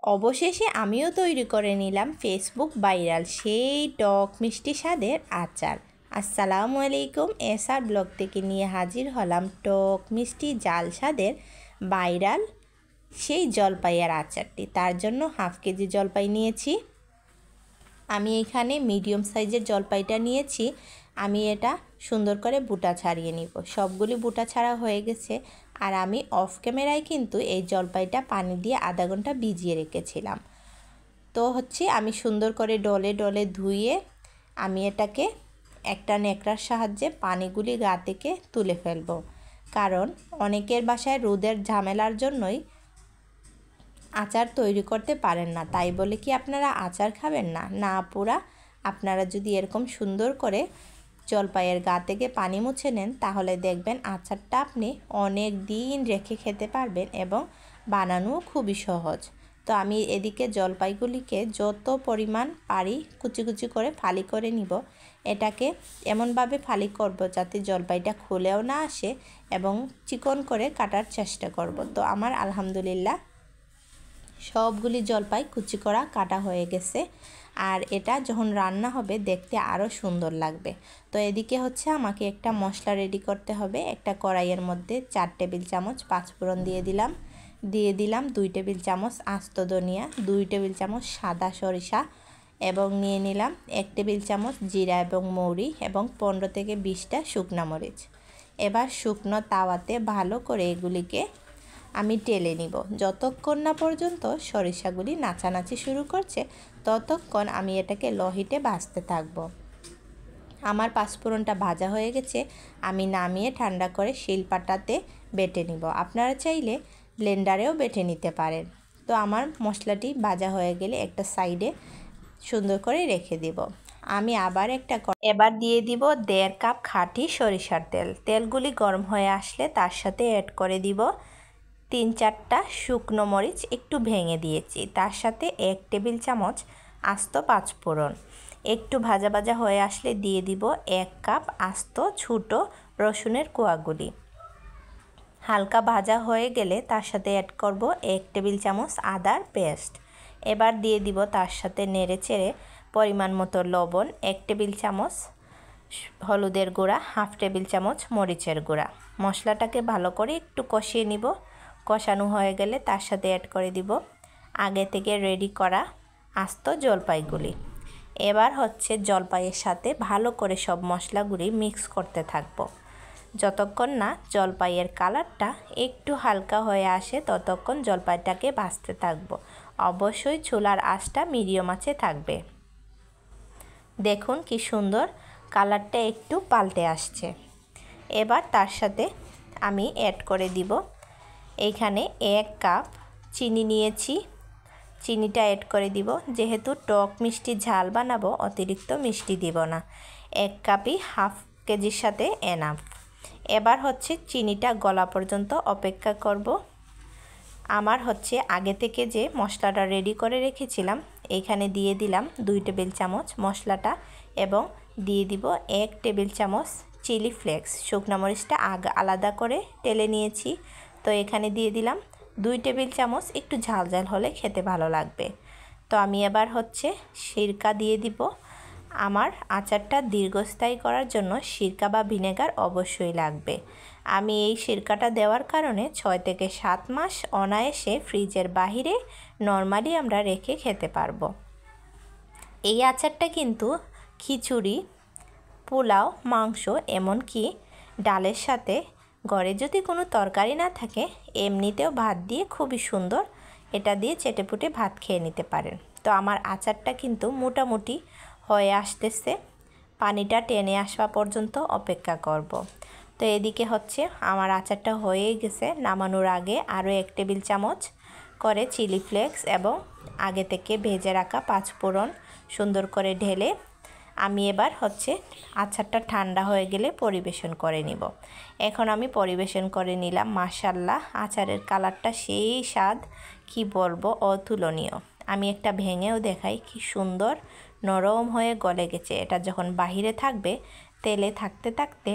অবশেষে আমিও তৈরি করে নিলাম ফেসবুক ভাইরাল সেই টক মিষ্টি স্বাদের আচার। আসসালামু আলাইকুম, এসআর ব্লগ থেকে নিয়ে হাজির হলাম টক মিষ্টি জাল স্বাদের ভাইরাল সেই জলপাইয়ের আচারটি। তার জন্য হাফ কেজি জলপাই নিয়েছি। আমি এখানে মিডিয়াম সাইজের জলপাইটা নিয়েছি। আমি এটা সুন্দর করে বুটা ছাড়িয়ে নিব। সবগুলি বুটা ছাড়া হয়ে গেছে। আর আমি অফ ক্যামেরায় কিন্তু এই জলপাইটা পানি দিয়ে আধা ঘন্টা ভিজিয়ে রেখেছিলাম। তো আমি সুন্দর করে ডলে ডলে ধুয়ে আমি এটাকে একটা ন্যাকড়ার সাহায্যে পানিগুলি গা থেকে তুলে ফেলব। কারণ অনেকের বাসায় রোদের ঝামেলার জন্যই আচার তৈরি করতে পারেন না। তাই বলে কি আপনারা আচার খাবেন না? না পুরা, আপনারা যদি এরকম সুন্দর করে জলপাইয়ের গা থেকে পানি মুছে নেন তাহলে দেখবেন আচারটা আপনি অনেক দিন রেখে খেতে পারবেন এবং বানানোও খুবই সহজ। তো আমি এদিকে জলপাইগুলিকে যত পরিমাণ পারি কুচি কুচি করে ফালি করে নিব। এটাকে এমনভাবে ফালি করব যাতে জলপাইটা খুলেও না আসে এবং চিকন করে কাটার চেষ্টা করব। তো আমার আলহামদুলিল্লাহ সবগুলি জলপাই কুচি করা কাটা হয়ে গেছে। আর এটা যখন রান্না হবে দেখতে আরও সুন্দর লাগবে। তো এদিকে আমাকে একটা মশলা রেডি করতে হবে। একটা কড়াইয়ের মধ্যে 4 টেবিল চামচ পাঁচফোড়ন দিয়ে দিলাম 2 টেবিল চামচ আস্ত ধনিয়া, 2 টেবিল চামচ সাদা সরিষা এবং নিয়ে নিলাম 1 টেবিল চামচ জিরা এবং মৌরি এবং 15 থেকে 20টা শুকনা মরিচ। এবার শুকনো তাওয়াতে ভালো করে এগুলিকে আমি টেলে নিব। যতক্ষণ না পর্যন্ত সরিষাগুলি নাচানাচি শুরু করছে ততক্ষণ আমি এটাকে লো হিটে ভাজতে থাকব। আমার পাঁচফোড়নটা ভাজা হয়ে গেছে। আমি নামিয়ে ঠান্ডা করে শিলপাটাতে বেটে নিব। আপনারা চাইলে ব্লেন্ডারেও বেটে নিতে পারেন। তো আমার মশলাটি ভাজা হয়ে গেলে একটা সাইডে সুন্দর করে রেখে দিব। আমি আবার এবার দিয়ে দিব 1.5 কাপ খাঁটি সরিষার তেল। তেলগুলি গরম হয়ে আসলে তার সাথে অ্যাড করে দিব 3-4টা শুকনো মরিচ একটু ভেঙে দিয়েছি। তার সাথে 1 টেবিল চামচ আস্ত পাঁচফোড়ন। একটু ভাজা ভাজা হয়ে আসলে দিয়ে দিব 1 কাপ আস্ত ছোটো রসুনের কোয়াগুলি। হালকা ভাজা হয়ে গেলে তার সাথে অ্যাড করব 1 টেবিল চামচ আদার পেস্ট। এবার দিয়ে দিব তার সাথে নেড়ে চেড়ে পরিমাণ মতো লবণ, 1 টেবিল চামচ হলুদের গুঁড়া, হাফ টেবিল চামচ মরিচের গুঁড়া। মশলাটাকে ভালো করে একটু কষিয়ে নিব। কষানো হয়ে গেলে তার সাথে অ্যাড করে দিব আগে থেকে রেডি করা আস্ত জলপাইগুলি। এবার জলপাইয়ের সাথে ভালো করে সব মশলাগুলি মিক্স করতে থাকব। যতক্ষণ না জলপাইয়ের কালারটা একটু হালকা হয়ে আসে ততক্ষণ জলপাইটাকে ভাজতে থাকব। অবশ্যই চুলার আঁচটা মিডিয়াম আঁচে থাকবে। দেখুন কি সুন্দর কালারটা একটু পাল্টে আসছে। এবার তার সাথে আমি অ্যাড করে দিব এইখানে 1 কাপ চিনি নিয়েছি। চিনিটা অ্যাড করে দিব। যেহেতু টক মিষ্টি ঝাল বানাবো অতিরিক্ত মিষ্টি দিব না। 1 কাপই হাফ কেজির সাথে এনাফ। এবার চিনিটা গলা পর্যন্ত অপেক্ষা করব। আমার আগে থেকে যে মশলাটা রেডি করে রেখেছিলাম এইখানে দিয়ে দিলাম 2 টেবিল চামচ মশলাটা এবং দিয়ে দিব 1 টেবিল চামচ চিলি ফ্লেক্স। শুকনো মরিচটা আলাদা করে টেলে নিয়েছি। তো এখানে দিয়ে দিলাম 2 টেবিল চামচ, একটু ঝাল ঝাল হলে খেতে ভালো লাগবে। তো আমি এবার সিরকা দিয়ে দিব। আমার আচারটা দীর্ঘস্থায়ী করার জন্য সিরকা বা ভিনেগার অবশ্যই লাগবে। আমি এই সিরকাটা দেওয়ার কারণে 6 থেকে 7 মাস অনায়াসে ফ্রিজের বাহিরে নরমালি আমরা রেখে খেতে পারবো। এই আচারটা কিন্তু খিচুড়ি, পোলাও, মাংস এমনকি ডালের সাথে ঘরে যদি কোনো তরকারি না থাকে এমনিতেও ভাত দিয়ে খুবই সুন্দর এটা দিয়ে চেটেপুটে ভাত খেয়ে নিতে পারেন। তো আমার আচারটা কিন্তু মোটামুটি হয়ে আসতেছে। পানিটা টেনে আসা পর্যন্ত অপেক্ষা করব। তো এদিকে আমার আচারটা হয়েই গেছে। নামানোর আগে আরও 1 টেবিল চামচ করে চিলি ফ্লেক্স এবং আগে থেকে ভেজে রাখা পাঁচফোড়ন সুন্দর করে ঢেলে আমি এবার আচারটা ঠান্ডা হয়ে গেলে পরিবেশন করে নিব। এখন আমি পরিবেশন করে নিলাম। মাশাআল্লাহ, আচারের কালারটা সেই স্বাদ কি বলবো, অতুলনীয়। আমি একটা ভেঙেও দেখাই কি সুন্দর নরম হয়ে গলে গেছে। এটা যখন বাহিরে থাকবে তেলে থাকতে থাকতে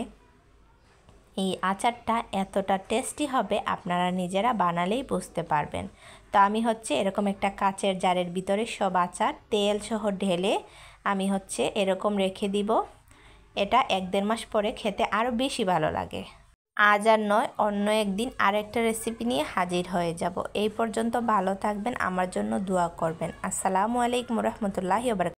এই আচারটা এতটা টেস্টি হবে আপনারা নিজেরা বানালেই বুঝতে পারবেন। তো তো আমি হচ্ছে এরকম একটা কাচের জারের ভিতরে সব আচার তেল সহ ঢেলে আমি হচ্ছে এরকম রেখে দিব। এটা 1-1.5 মাস পরে খেতে আরও বেশি ভালো লাগে। আজ আর নয়, অন্য একদিন আরেকটা রেসিপি নিয়ে হাজির হয়ে যাব। এই পর্যন্ত ভালো থাকবেন, আমার জন্য দোয়া করবেন। আসসালামু আলাইকুম রহমতুল্লাহি ওয়া বারাকাতুহু।